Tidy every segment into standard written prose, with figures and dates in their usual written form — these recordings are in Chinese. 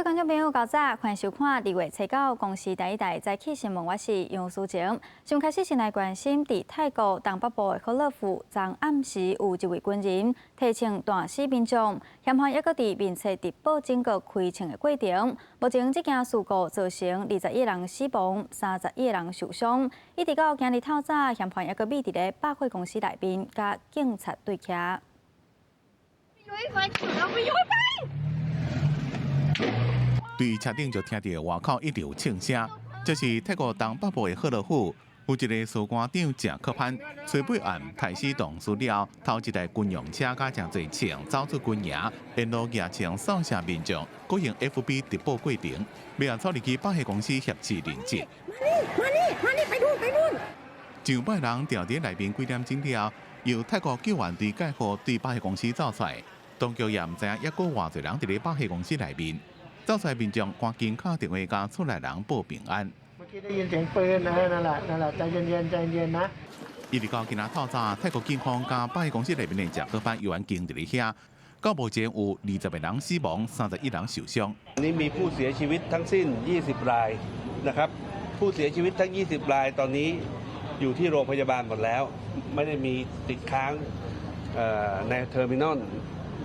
各位观众朋友，早早欢迎收看2月7号公视第一台早起新闻，我是杨淑晴。先开始先来关心，伫泰国东北部的可乐府，昨暗时有一位军人提请大死民众，嫌犯抑搁伫面册伫报警局开枪的过程。目前这件事故造成21人死亡，31人受伤。一直到今日透早，嫌犯抑搁秘伫咧百货公司内面，甲警察对徛。对车顶就听到外口一直有枪声，这是泰国东北部的赫勒府，有一个司官长郑克潘，随尾案太死动事了，头一台军用车甲真侪枪走出军营，沿路举枪扫射民众，举行 FB 直播过程，要处理去百货公司挟持临职。上百人调伫内面几点钟了，由泰国救援队介护对百货公司走出来，当局也唔知影抑阁偌侪人伫咧百货公司内面。走出来民众赶紧打电话甲出来人报平安。เมื่อกี้ได้ยินเสียงปืนนะนั่นแหละใจเย็นๆนะ。一直到今仔透早，泰国警方甲百货公司内面的食客班有员经伫咧遐，到目前有20个人死亡，31人受伤。นี้มีผู้เสียชีวิตทั้งสิ้น 20 รายนะครับผู้เสียชีวิตทั้ง 20 รายตอนนี้อยู่ที่โรงพยาบาลหมดแล้วไม่ได้มีติดค้างในเทอร์มินอล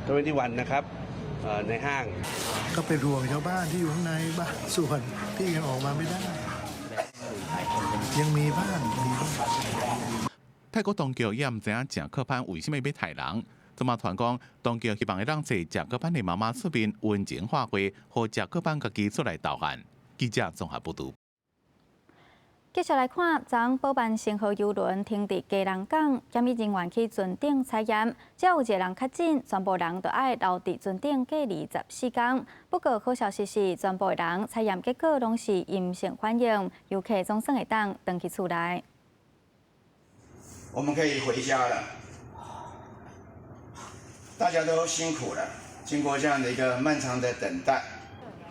21นะครับในห้างก็เป็นห่วงชาวบ้านที่อยู่ข้างในบ้านส่วนที่ยังออกมาไม่ได้ยังมีบ้าน泰国当局也唔知影郑克潘为什么要杀人，怎么传讲当局希望会让这郑克潘的妈妈出面温情化会，和郑克潘家己出来道歉。记者综合报道。继续来看，昨报办星河邮轮停伫基隆港，检疫人员去船顶采验，只要有一个人确诊，全部人都爱留伫船顶隔离14天。不过好消息是，全部人采验结果拢是阴性反应，游客总算会当回去厝内。我们可以回家了，大家都辛苦了，经过这样的一个漫长的等待。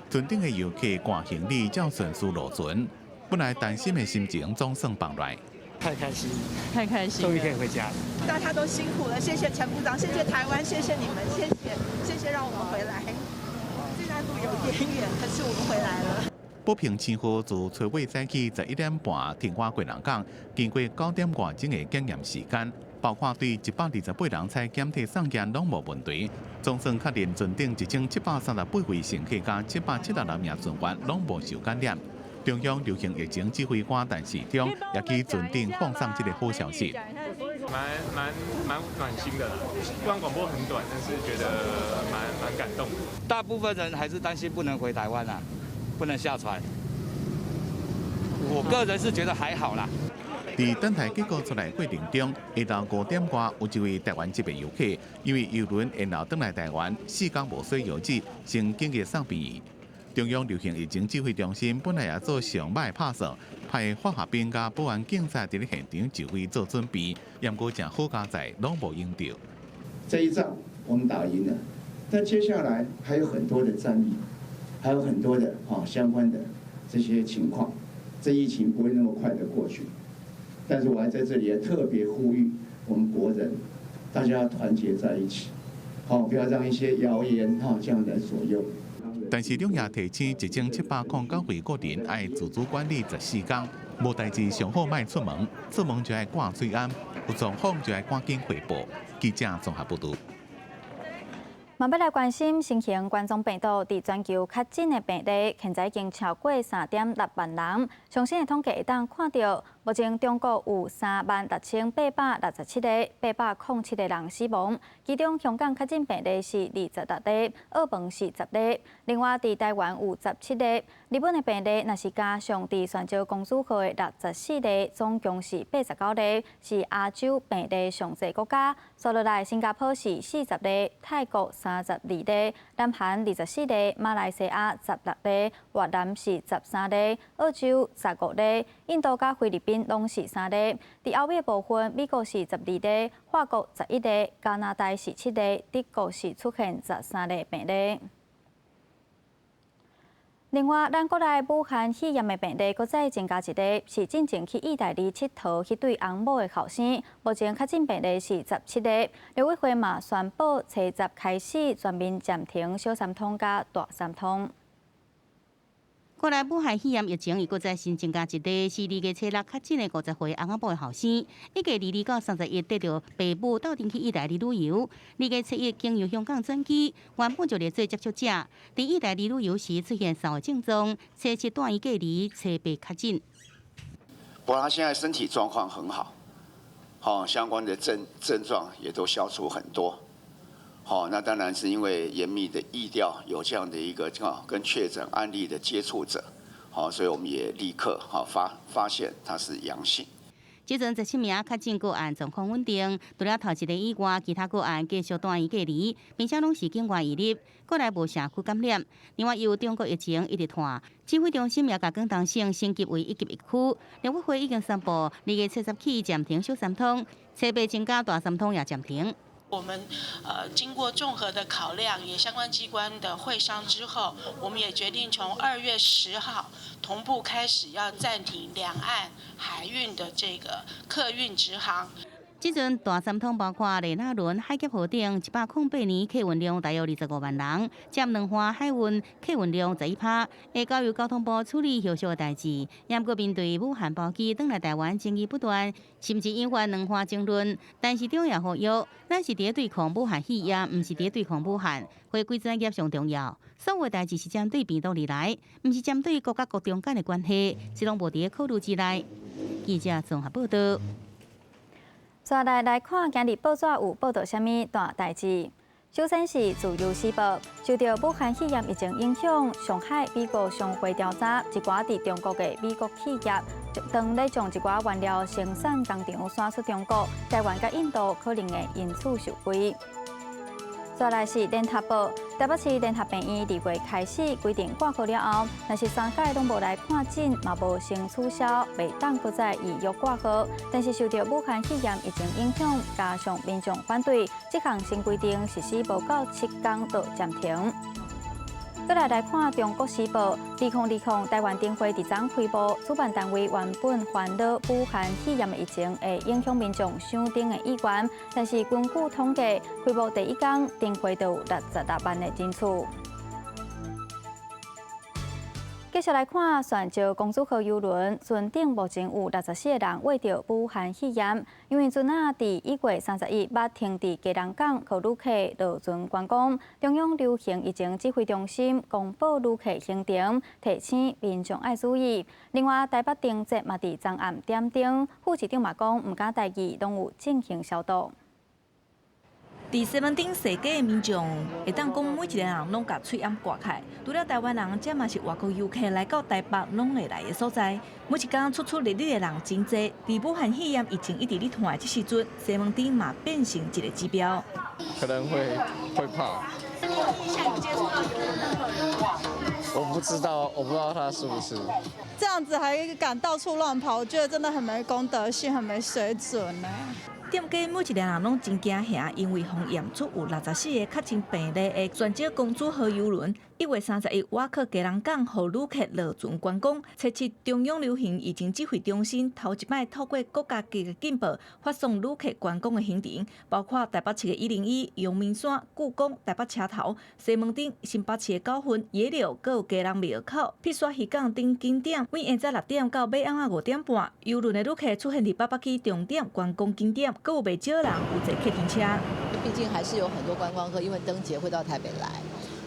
船顶的游客赶行李，照顺序落船。本来担心的心情总算放来，太开心，太开心，终于可以回家了。大家都辛苦了，谢谢陈部长，谢谢台湾，谢谢你们，谢谢让我们回来。虽然路有点远，可是我们回来了。保平清河自初尾早起11点半停挂过人港，经过9点外钟的检验时间，包括对128人采检体送检拢无问题，总算确认船顶1738位乘客加776名船员拢无受感染。中央流行疫情指挥官陈时中也去船顶放送这个好消息。蛮暖心的啦，虽然广播很短，但是觉得蛮感动。大部分人还是担心不能回台湾啊，不能下船。我个人是觉得还好啦。在等待结果出来过程中，下到5点外，有一位台湾籍的游客，因为邮轮然后返来台湾，4天无水油脂，先紧急送病院。中央流行疫情指挥中心本来也做上歹拍摄，派化学兵甲保安警察伫咧现场指挥做准备，不过正好佳在拢无用到。这一仗我们打赢了，但接下来还有很多的战役，还有很多的相关的这些情况，这疫情不会那么快的过去。但是我还在这里也特别呼吁我们国人，大家要团结在一起，不要让一些谣言这样来左右。但是中也提醒1709位个人爱自主管理14天，无代志上好莫出门，出门就要挂水安，有状况就要赶紧汇报。记者综合报道。嘛要来关心新型冠状病毒伫全球确诊的病例，现在已经超过3.6万人。最新的统计会当看到，目前中国有36867个807个人死亡，其中香港确诊病例是26例，澳门是10例，另外伫台湾有17例，日本的病例若是加上伫泉州公主号的64例，总共是89例，是亚洲病例上侪国家。数落来，新加坡是40例，泰国32例，南韩24例，马来西亚16例，越南是13例，澳洲15例，印度甲菲律宾拢是3例。伫欧美部分，美国是12例，法国11例，加拿大是7例，德国是出现13例病例。另外，咱国内武汉肺炎的病例搁再增加一例，是进前去意大利佚佗迄对翁某的后生。目前确诊病例是17例。刘委会嘛宣布，初10开始全面暂停小三通甲大三通。过来，武汉肺炎疫情又搁再新增加一例，是2月初6确诊的50岁翁仔埔的后生，1月22到31得到爸母斗阵去意大利旅游，2月7日经由香港转机，原本就列做接触者，伫意大利旅游时出现3个症状，初7带伊隔离，初8确诊。不过他现在身体状况很好，相关的症状也都消除很多。那当然是因为严密的疫调有这样的一个跟确诊案例的接触者，所以我们也立刻发现他是阳性。即阵17名确诊个案状况稳定，除了头一个以外，其他个案继续带伊隔离，并且拢是境外移入，过来无社区感染。另外，由中国疫情一直拖，指挥中心也甲广东省升级为1级1区。立委会已经宣布，2月7日起暂停小三通，初8增加大三通也暂停。我们经过综合的考量，也相关机关的会商之后，我们也决定从2月10号同步开始要暂停两岸海运的这个客运直航。即阵大三通包括雷纳伦海峡河顶108年客运量大约25万人，占两岸海运客运量11%。会交由交通部处理后续的代志。也不过面对武汉包机返来台湾争议不断，甚至引发两岸争论。但是中也呼吁，咱是伫对抗武汉肺炎，毋是伫对抗武汉。回归专业上重要，所有代志是针对病毒而来，毋是针对国甲国中间的关系，这拢无伫考虑之内。记者综合报道。再来看今日报纸有报道什么大代志。首先是自由时报，受到武汉肺炎疫情影响，上海、美国商会调查，一寡伫中国的美国企业，当咧将一寡原料生产工厂转出中国，台湾甲印度可能会因此受规。再来是联合报，台北市联合病院2月开始规定挂号了后，若是3届拢无来看诊，嘛无先取消，袂当搁再预约挂号。但是受到武汉肺炎疫情影响，加上民众反对，这项新规定实施无到7天就暂停。再来看《中国时报》，2020台湾灯会第昨开幕，主办单位原本烦恼武汉肺炎的疫情会影响民众赏灯的意愿，但是根据统计，开幕第1天灯会就有66万的人次。继续来看，泉州公主号邮轮船顶目前有64个人患着武汉肺炎，因为船啊伫1月31日捌停伫基隆港，予旅客落船观光。中央流行疫情指挥中心公布旅客行程，提醒民众爱注意。另外，台北灯节嘛伫昨暗点灯，副市长嘛讲，毋敢代志，拢有进行消毒。伫西门町踅街的民众，会当讲每一个人拢甲喙掩挂开。除了台湾人，这嘛是外国游客来到台北拢会来的所在。每一天出出入入的人真多。伫武汉肺炎疫情一直咧传的这时阵，西门町嘛变成一个指标。可能会怕。你有印象接触到游轮的客人吗？我不知道他是不是。这样子还敢到处乱跑，我觉得真的很没公德心，很没水准呢。店家每一个人拢真惊吓，因为防验出有64个确诊病例的泉州公主号邮轮，1月31日挖去基隆港，予旅客落船观光。初7中央流行疫情指挥中心头一摆透过国家级的警报，发送旅客观光的行程，包括台北市的101、阳明山、故宫、台北车头、西门町、新北市的九份、野柳，阁有基隆庙口、碧沙渔港等景点。为下早6点到尾暗5点半，邮轮的旅客出现伫北北区重点观光景点。阁有袂少人有坐客停车，毕竟还是有很多观光客因为灯节会到台北来，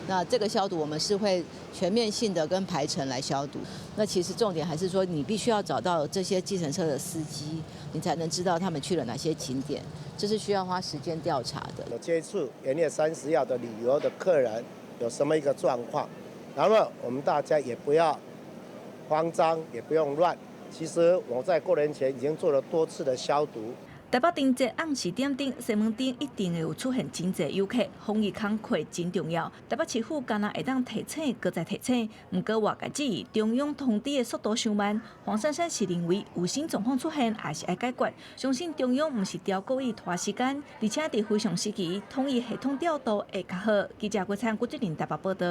那这个消毒我们是会全面性的跟排程来消毒。那其实重点还是说，你必须要找到这些计程车的司机，你才能知道他们去了哪些景点，这是需要花时间调查的。接触元月30号的旅游的客人有什么一个状况，然后我们大家也不要慌张，也不用乱。其实我在过年前已经做了多次的消毒。台北灯节暗时点灯，西门町一定会有出现真侪游客，防疫工作真重要。台北市府干那会当提醒，搁再提醒。不过外界质疑中央通知的速度伤慢。黄珊珊是认为有新状况出现，还是要解决。相信中央不是调故意拖时间，而且伫非常时期，统一系统调度会较好。记者郭灿、郭志玲台北报道。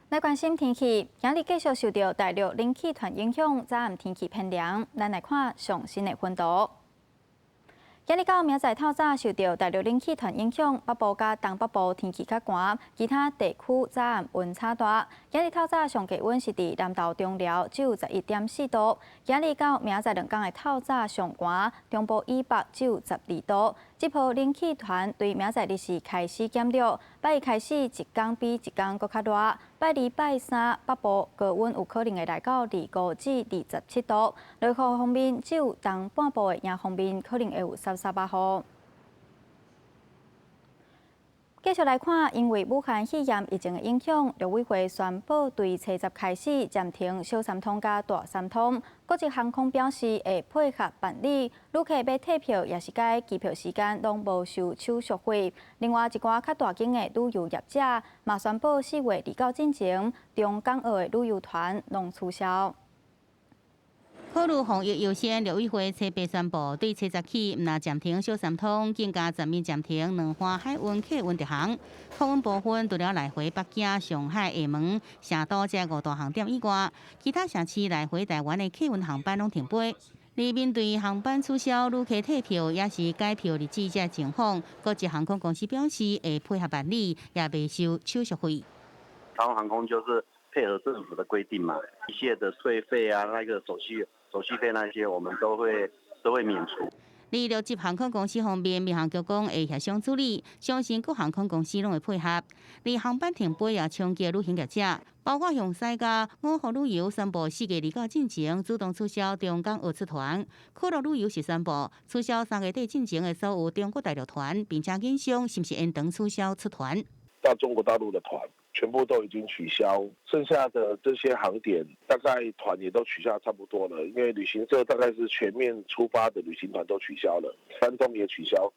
来关心天气，今日继续受到大陆冷气团影响，早暗天气偏凉。咱来看上新的温度。今日到明仔透早受到大陆冷气团影响，北部甲东北部天气较寒，其他地区早晚温差大。今日透早上低温是伫南投中寮只有11.4度，今日到明仔2天的透早上寒，中部以北只有12度。这波冷气团对明仔日时开始减弱，拜一开始一天比一天搁较热。拜二、拜三北部高温有可能会来到25至27度。落雨方面，只有东半部的迎风面可能会有38雨。继续来看，因为武汉肺炎疫情的影响，陆委会宣布对初十开始暂停小三通甲大三通。国际航空表示会配合办理，旅客要退票也是该机票时间拢无收手续费。另外一寡较大间的旅游业者嘛宣布4月29进前，中港澳的旅游团拢取消。考虑防疫优先，陆委会初8宣布，对初10起毋若暂停小三通，更加全面暂停两岸海运客运直航。客运部分除了来回北京、上海、厦门、成都这5大航点以外，其他城市来回台湾的客运航班拢停飞。而面对航班取消、旅客退票也是改票日子这情况，国际航空公司表示会配合办理，也未收手续费。台湾航空就是配合政府的规定嘛，一切的税费啊，那个手续费那些，我们都会免除。而陆籍航空公司方面，民航局讲会协商处理，相信各航空公司拢会配合。而航班停飞也冲击旅行业者，包括向西加五福旅游宣布4月29进前主动取消中港澳出团，可乐旅游是宣布取消3月底进前的所有中国大陆团，并且影响是不是延长取消出团。到中国大陆的团全部都已经取消，剩下的这些航点大概团也都取消差不多了，因为旅行社大概是全面出发的旅行团都取消了，山东也取消，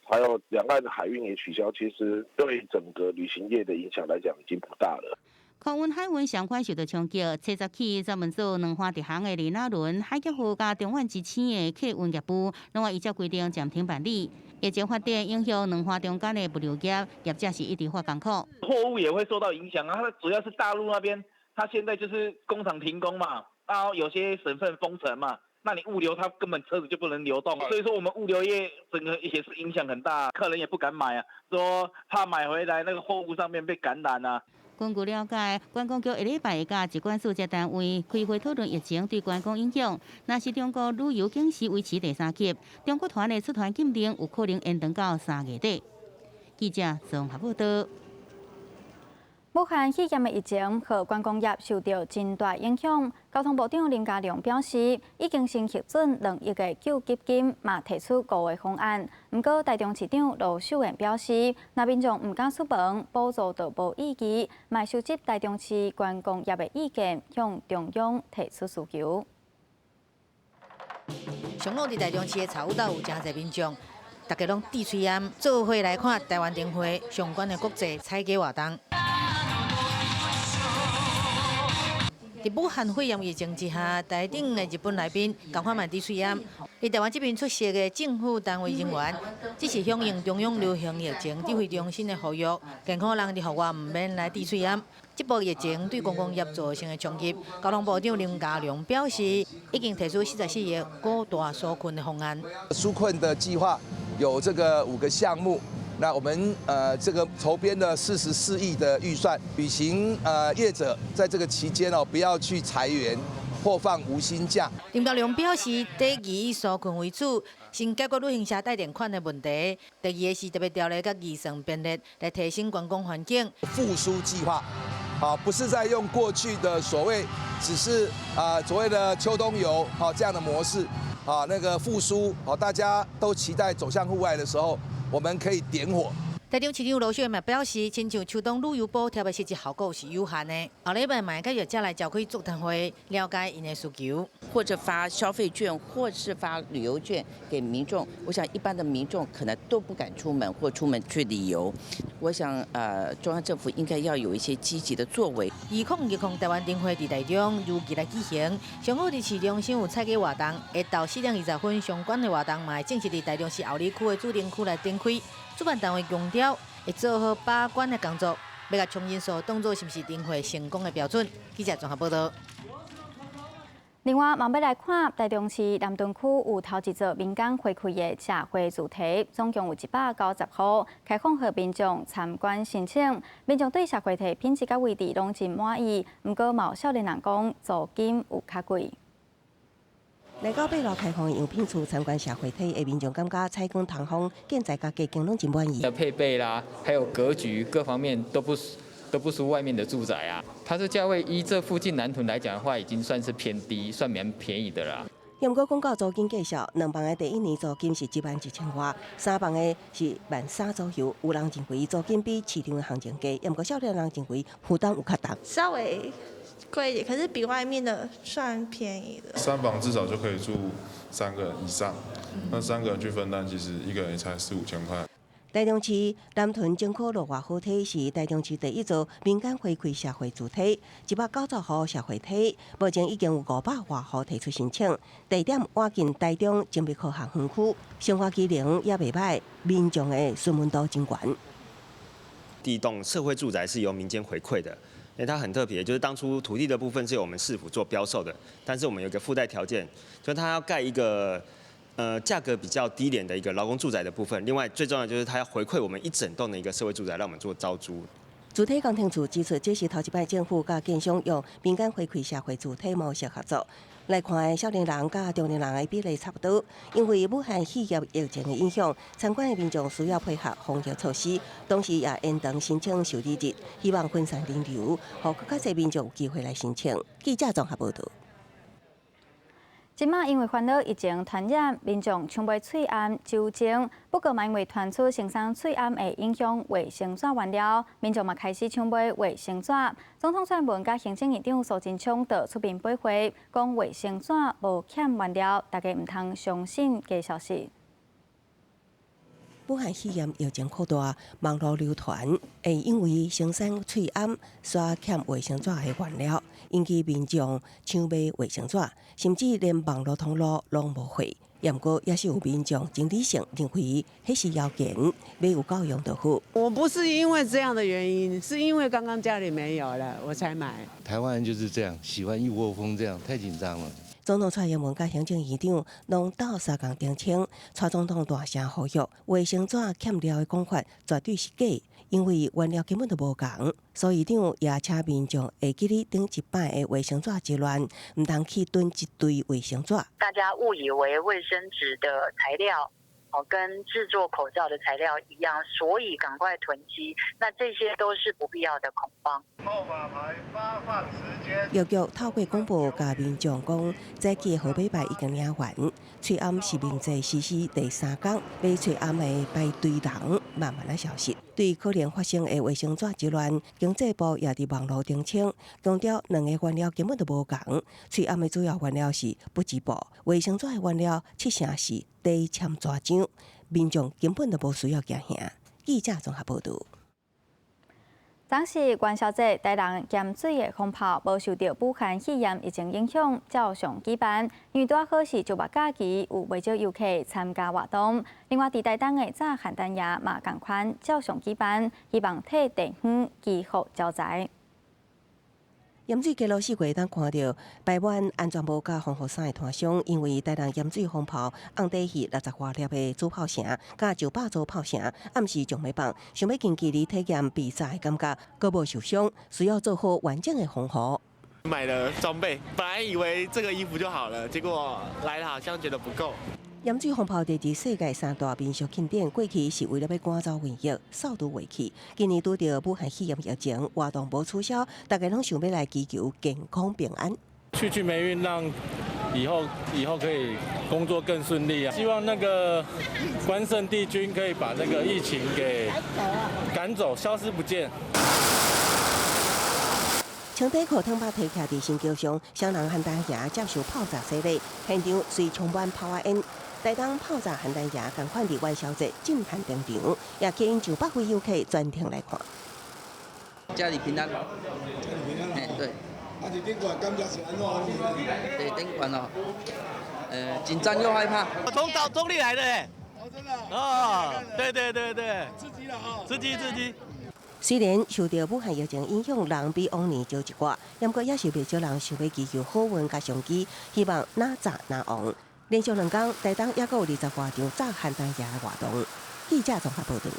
还有两岸的海运也取消，其实对整个旅行业的影响来讲已经不大了。空运海运相关受到冲击，初10起专门做两岸直航的里那轮海吉湖加中远之星的客运业务，拢依照规定暂停办理。疫情发展影响两岸中间的物流业，业者是一直发艰苦。货物也会受到影响啊，它主要是大陆那边，它现在就是工厂停工嘛，然后有些省份封城嘛，那你物流它根本车子就不能流动，所以说我们物流业整个也是影响很大，客人也不敢买啊，说怕买回来那个货物上面被感染啊。根据了解，观光局下礼拜会甲疾管署这单位开会讨论疫情对观光影响。若是中国旅游警示维持第3级，中国团的出团禁令有可能延长到3月底。记者综合报道。武汉肺炎的疫情和观光业受到真大影响。交通部长林佳龙表示，已经先核准2亿的救急金，嘛提出5个方案。不过，台中市长罗秀燕表示，若民众唔敢出门，补助就无意义，嘛收集台中市观光业的意见，向中央提出诉求。上午伫台中市的茶舞岛有真侪民众，大家拢滴喙烟，做伙来看台湾灯会相关的国际采购活动。伫武汉肺炎疫情之下，台顶的日本来宾同款嘛滴喙烟。伫台湾这边出席的政府单位人员，只是响应中央流行疫情指挥中心的呼吁，健康人伫户外唔免来滴喙烟。这波疫情对公共业造成的冲击，交通部长林佳龙表示，已经提出44亿5大纾困的方案。纾困的计划有这个5个项目。那我们这个筹编了44亿的预算，旅行业者在这个期间不要去裁员或放无薪假。林佳龙表示，第一以纾困为主，先解决旅行社贷垫款的问题；第二个是特别条例甲预算编列来提升观光环境。复苏计划，不是在用过去的所谓只是所谓的秋冬游这样的模式，那个复苏大家都期待走向户外的时候。我们可以点火。台中市长罗秀燕嘛表示，亲像秋冬旅游补贴的实际效果是有限的。后礼拜嘛甲业者来召开座谈会，了解因的需求，或者发消费券，或是发旅游券给民众。我想一般的民众可能都不敢出门或出门去旅游。我想中央政府应该要有一些积极的作为。2020台湾灯会伫台中如期来举行，上午伫市中心有采购活动，下到4点20分相关的活动嘛会正式伫台中市后里区的主灯区来展开。主办单位强调，会做好把关的工作，要甲冲人数当作是不是灯会成功的标准。记者综合报道。另外，嘛要来看台中市南屯区有头一座民间回馈的社会主题，总共有190户，开放给民众参观申请。民众对社会体品质甲位置拢真满意，不过嘛有少年人讲租金有较贵。来到8楼开放的样品厝参观社会体的民众感觉采光通风，建材甲价格拢真满意。的配备啦，还有格局各方面都不输外面的住宅啊。它这价位依这附近南屯来讲的话，已经算是偏低，算蛮便宜的啦。不过，讲到租金介绍，2房的第1年租金是11000外，3房的是13000左右。有人认为租金比市场的行情低，不过少年人认为负担有较重，稍微贵一点，可是比外面的算便宜的。3房至少就可以住3个人以上，那3个人去分担，其实一个人也才4、5千块。台中市南屯政科乐活好体是台中市第1座民间回馈社会主体，190户社会体，目前已经有500多户提出申请。地点挨近台中精密科学园区，生活机能也袂歹，民众的询问度真高。第一栋社会住宅是由民间回馈的，因为它很特别，就是当初土地的部分是由我们市府做标售的，但是我们有一个附带条件，就是它要盖一个价格比较低廉的一个劳工住宅的部分。另外最重要的就是它要回馈我们一整栋的一个社会住宅，让我们做招租。主体工程处指出，这是头一摆政府甲建商用民间回馈社会主体模式合作。来看，少年人甲中年人的比例差不多。因为武汉肺炎疫情的影响，参观的民众需要配合防疫措施，同时也延长申请受理日，希望分散人流，让更加侪民众有机会来申请。记者综合报道。即马因为烦恼疫情传染，民众抢买喙安、酒精，不过嘛因为传出生产喙安会影响卫生纸原料，民众嘛开始抢买卫生纸。总统蔡文甲行政院长苏贞昌就出面驳回，讲卫生纸无欠原料，大家唔通相信假消息。武汉肺炎疫情扩大，网络流传会因为生产喙安所欠卫生纸的原料，引起民众抢买卫生纸，甚至连网络通路拢无货。不过也是有民众真理性认为，迄是谣言，没有够用就好。我不是因为这样的原因，是因为刚刚家里没有了，我才买。台湾人就是这样，喜欢一窝蜂这样，太紧张了。总统蔡英文甲行政院长拢斗相共澄清，蔡总统大声呼吁，卫生纸欠料的讲法绝对是假，因为原料根本就无同。苏院长也请民众会记哩顶一摆的卫生纸之乱，唔通去囤一堆卫生纸。大家误以为卫生纸的材料跟制作口罩的材料一样，所以赶快囤积，那这些都是不必要的恐慌。号码牌发放时间。药局透过广播甲民众讲，早期的号码牌已经领完，喙安是明济实施第3天，买喙安的排队人慢慢的消失。对可能发生的卫生纸之乱，经济部也伫网络澄清，强调两个原料根本就无同。喙安的主要原料是不织布，卫生纸的原料70%是低纤纸浆，民众根本就无需要惊吓。记者综合报道。当时元宵节台人咸水的风炮无受到武汉肺炎疫情影响，照常举办。因为拄好是周末假期，有不少游客参加活动。另外，伫台东的早汉丹夜嘛同款照常举办，希望替地方祈福招财。盐水街路4月当看到台湾安全部甲防护伞的摊商，因为台南盐水风炮红底戏60多粒的主炮声，甲900座炮声，暗时将要放，想要近距离体验比赛的感觉，佫无受伤，需要做好完整的防护。买了装备，本来以为这个衣服就好了，结果来了好像觉得不够。盐水风炮第2世界3大民俗庆典，过去是为了要赶走瘟疫、扫除晦气。今年拄到武汉肺炎疫情，活动无取消，大家拢想要来祈求健康平安。去霉运，让以后可以工作更顺利啊！希望那个关圣帝君可以把那个疫情给赶走，消失不见。青底裤汤把提徛伫新桥上，双人汉丹爷接受炮炸洗礼，现场虽充满炮仔烟。台东炮炸汉丹爷同款伫元宵节震撼登场，也吸引上百位游客专程来看。家里平安。家里平安。哎，对。啊，你顶管感觉是安怎？对，顶管哦，紧张又害怕。我从岛中立来的哎。哦，真的。哦，对。刺激了哈。刺激。虽然受到武汉疫情影响，人比往年少一寡，不过也是不少人想要祈求好运甲商机，希望哪早哪旺。连续2天，台东也有20多场早汉当夜活动。记者综合报道。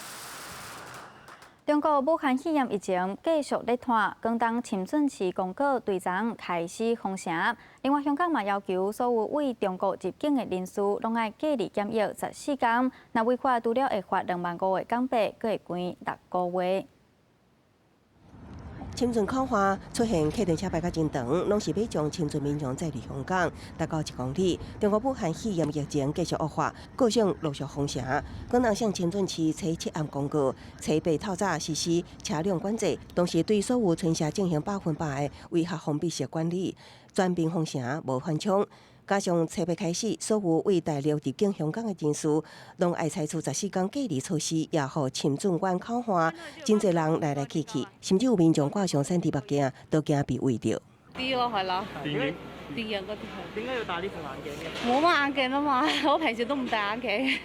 中国武汉肺炎疫情继续勒拖，广东深圳市公告队长开始封城。另外，香港嘛要求所有为中国入境的人士，拢爱隔离检疫14天。若违法，除了会罚2万5的港币，阁会关6个月。深圳口岸出现客运车排甲真长，拢是要将深圳民众载入香港，达到1公里。中国武汉肺炎疫情继续恶化，各省陆续封城。广东省深圳市初7暗公告，初8透早实施车辆管制，同时对所有村社进行100%的威吓封闭式管理，全面封城，无缓冲。加上初8开始，所有为大陆入境香港的人士，拢爱采取14天隔离措施，也互深圳湾口岸真侪人来来去去，甚至有民眾掛上身體目鏡，都驚被圍掉。啲咯，係啦。電影嗰啲係。點解要戴呢副眼鏡嘅？冇乜眼鏡啊嘛，我平時都唔戴眼鏡，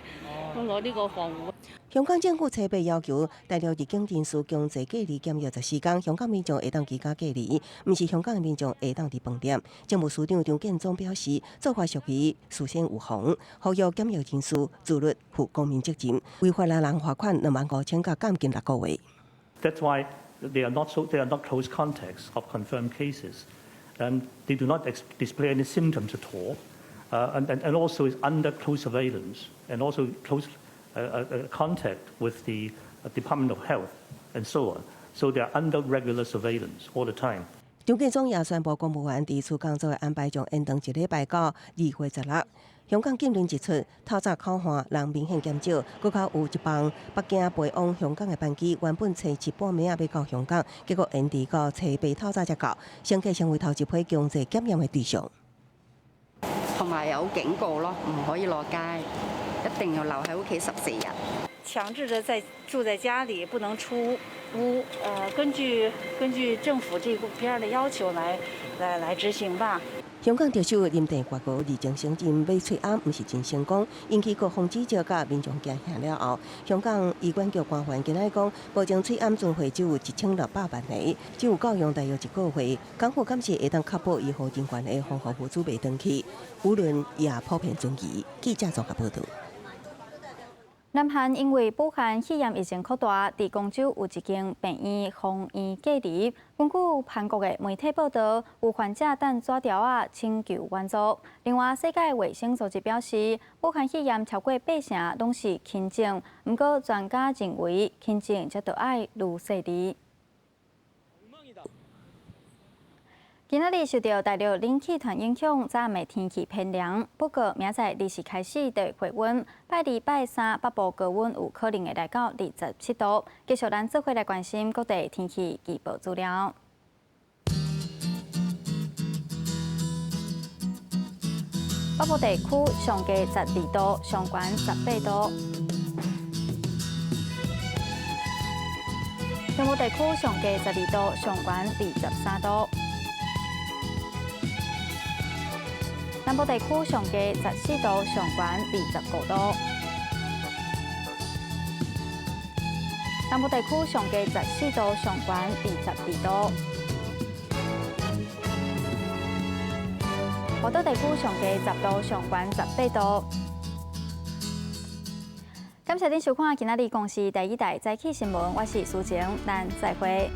攞呢個防護。香港政府初8要求大陸入境人士強制隔離檢疫14天，香港民眾會當居家隔離，唔是香港嘅民眾會當佇飯店。政務司長張建宗表示，做法屬於事先有防，呼籲檢疫人士自律負公民責任，違法嘅人罰款25000到監禁6個月。That's why they are not close contacts of confirmed cases, and they do not display any symptoms at all, and also is under close surveillance, and also close contact with the Department of Health and so on. So they are under regular surveillance all the time. 張建宗也宣布，公務員地處工作會安排將延長1禮拜到2月16日。香港禁令一出，透早口岸人明顯減少，閣較有一班北京飛往香港的班機，原本初7半暝要到香港，結果延遲到初8透早才到，乘客成為頭一批強制檢驗的對象。同埋有警告咯，唔可以落街，一定要留喺屋企14日。強制着住在家裡，不能出屋。根據政府這邊的要求來執行吧。香港特首林鄭月娥日前承認買喙罨唔是真成功，引起各方指責甲民眾驚嚇了後，香港醫管局官員今日講，目前喙罨存貨只有1600萬個，只有夠用大約1個月。港府今次會當確保醫護人員的防護物資袂斷去，輿論也普遍存疑。記者綜合報道。南韓因為武漢肺炎疫情擴大，在廣州有一間病院封院隔離。根據韓國的媒體報道，有患者等紙條請求援助。另外，世界衛生組織表示，武漢肺炎超過8成攏是輕症，不過專家認為輕症則要愈細緻。今仔日受到大陸冷氣團影響，早暗的天氣偏涼。不過，明仔日時開始就會回溫，拜2、拜3北部高溫有可能會來到27度。繼續咱做伙來關心各地天氣預報資料。北部地區上加12度，上懸18度；中部地區上加12度，上懸23度。南部地區上加14度，上懸25度；南部地區上加14度，上懸22度；華東地區上加10度，上懸18度。感謝您收看今仔日公視第1台早起新聞，我是蘇晴，咱再會。